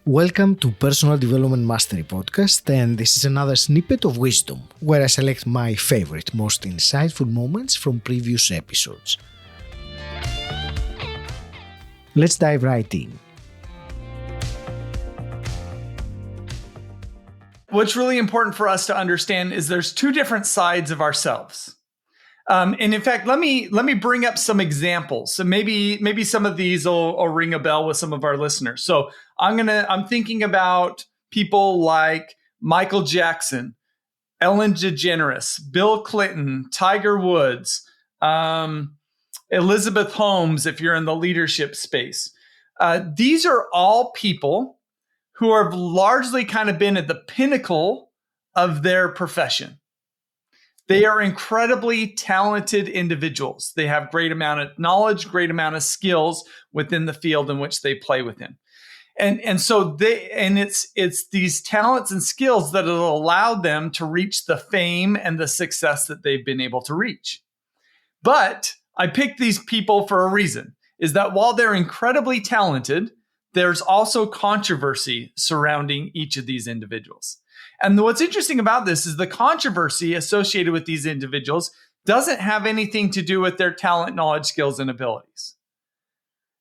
Welcome to Personal Development Mastery Podcast, and this is another snippet of wisdom, where I select my favorite, most insightful moments from previous episodes. Let's dive right in. What's really important for us to understand is there's two different sides of ourselves. And in fact, let me bring up some examples. So maybe some of these will ring a bell with some of our listeners. So I'm thinking about people like Michael Jackson, Ellen DeGeneres, Bill Clinton, Tiger Woods, Elizabeth Holmes, if you're in the leadership space. These are all people who have largely kind of been at the pinnacle of their profession. They are incredibly talented individuals. They have great amount of knowledge, great amount of skills within the field in which they play within. So it's these talents and skills that have allowed them to reach the fame and the success that they've been able to reach. But I picked these people for a reason, is that while they're incredibly talented, there's also controversy surrounding each of these individuals. And what's interesting about this is the controversy associated with these individuals doesn't have anything to do with their talent, knowledge, skills, and abilities.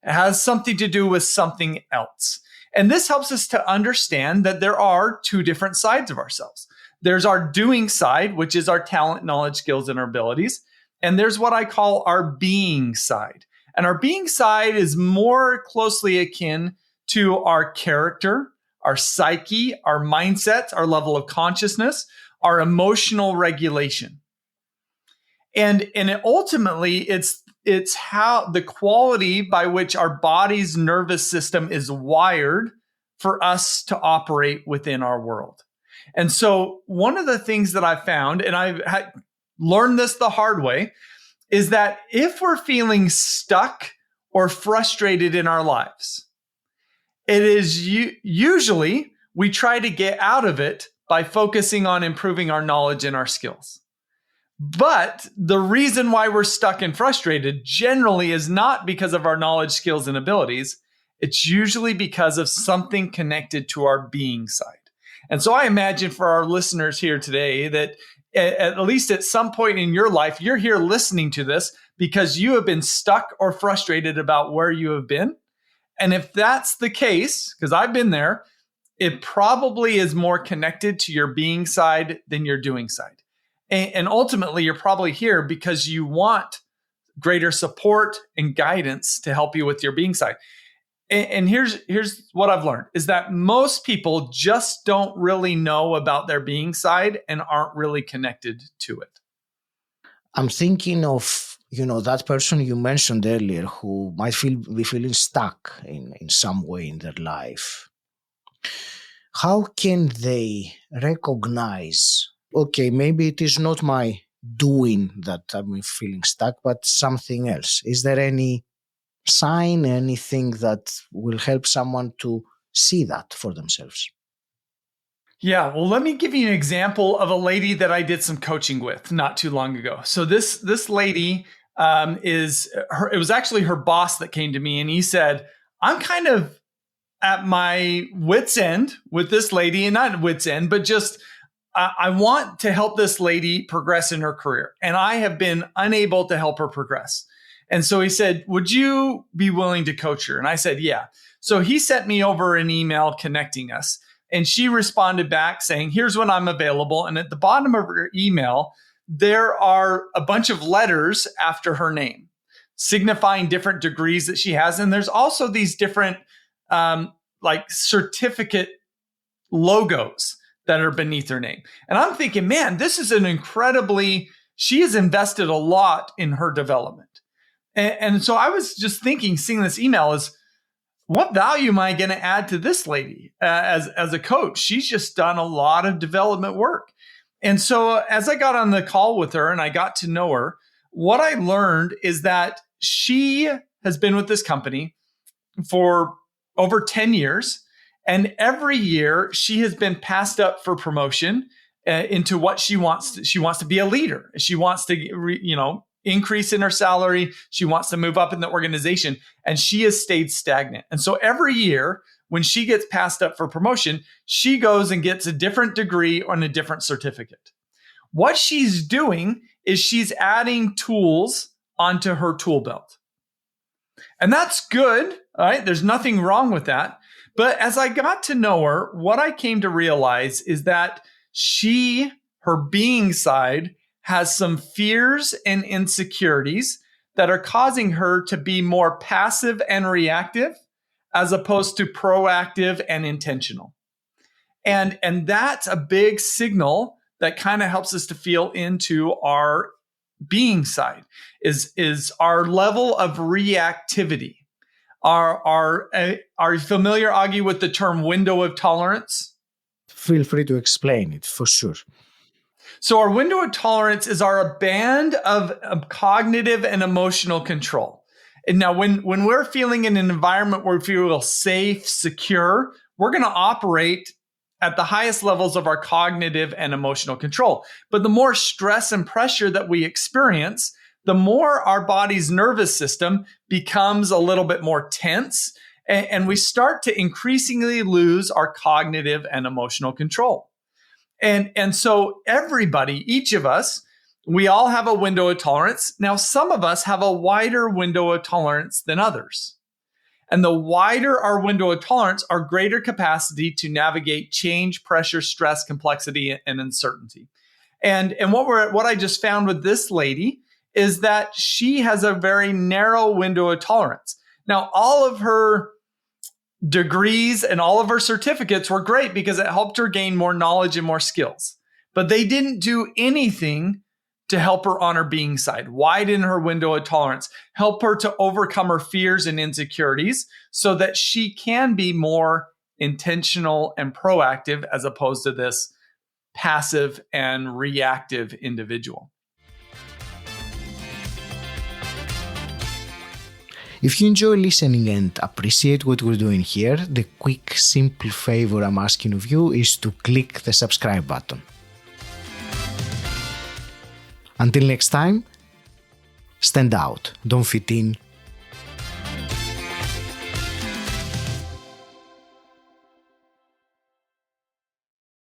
It has something to do with something else. And this helps us to understand that there are two different sides of ourselves. There's our doing side, which is our talent, knowledge, skills, and our abilities. And there's what I call our being side. And our being side is more closely akin to our character, our psyche, our mindset, our level of consciousness, our emotional regulation. And ultimately, it's how the quality by which our body's nervous system is wired for us to operate within our world. And so one of the things that I found, and I've learned this the hard way, is that if we're feeling stuck or frustrated in our lives, it is usually we try to get out of it by focusing on improving our knowledge and our skills. But the reason why we're stuck and frustrated generally is not because of our knowledge, skills, and abilities. It's usually because of something connected to our being side. And so I imagine for our listeners here today that at least at some point in your life, you're here listening to this because you have been stuck or frustrated about where you have been. And if that's the case, because I've been there, it probably is more connected to your being side than your doing side. And ultimately, you're probably here because you want greater support and guidance to help you with your being side. And here's what I've learned, is that most people just don't really know about their being side and aren't really connected to it. I'm thinking of that person you mentioned earlier who might be feeling stuck in some way in their life. How can they recognize, okay, maybe it is not my doing that I'm feeling stuck, but something else? Is there any sign, anything that will help someone to see that for themselves? Yeah, well, let me give you an example of a lady that I did some coaching with not too long ago. So this lady it was actually her boss that came to me, and he said, I'm kind of at my wit's end with this lady, and not wit's end, but just I want to help this lady progress in her career, and I have been unable to help her progress. And so he said, would you be willing to coach her? And I said, yeah. So he sent me over an email connecting us. And she responded back saying, here's when I'm available. And at the bottom of her email, there are a bunch of letters after her name, signifying different degrees that she has. And there's also these different certificate logos that are beneath her name. And I'm thinking, man, this is she has invested a lot in her development. And so I was just thinking, seeing this email, is what value am I going to add to this lady as a coach? She's just done a lot of development work. And so as I got on the call with her and I got to know her, what I learned is that she has been with this company for over 10 years. And every year she has been passed up for promotion into what she wants. She wants to be a leader. She wants to, increase in her salary. She wants to move up in the organization, and she has stayed stagnant. And so every year when she gets passed up for promotion, she goes and gets a different degree on a different certificate. What she's doing is she's adding tools onto her tool belt. And that's good, all right? There's nothing wrong with that. But as I got to know her, what I came to realize is that her being side, has some fears and insecurities that are causing her to be more passive and reactive as opposed to proactive and intentional. And that's a big signal that kind of helps us to feel into our being side is our level of reactivity. Are you familiar, Augie, with the term window of tolerance? Feel free to explain it, for sure. So our window of tolerance is our band of cognitive and emotional control. And now when we're feeling in an environment where we feel safe, secure, we're going to operate at the highest levels of our cognitive and emotional control. But the more stress and pressure that we experience, the more our body's nervous system becomes a little bit more tense, and we start to increasingly lose our cognitive and emotional control. And so everybody, each of us, we all have a window of tolerance. Now, some of us have a wider window of tolerance than others. And the wider our window of tolerance, our greater capacity to navigate change, pressure, stress, complexity, and uncertainty. And what I just found with this lady is that she has a very narrow window of tolerance. Now, all of her degrees and all of her certificates were great because it helped her gain more knowledge and more skills. But they didn't do anything to help her on her being side, widen her window of tolerance, help her to overcome her fears and insecurities so that she can be more intentional and proactive as opposed to this passive and reactive individual. If you enjoy listening and appreciate what we're doing here, the quick, simple favor I'm asking of you is to click the subscribe button. Until next time, stand out, don't fit in,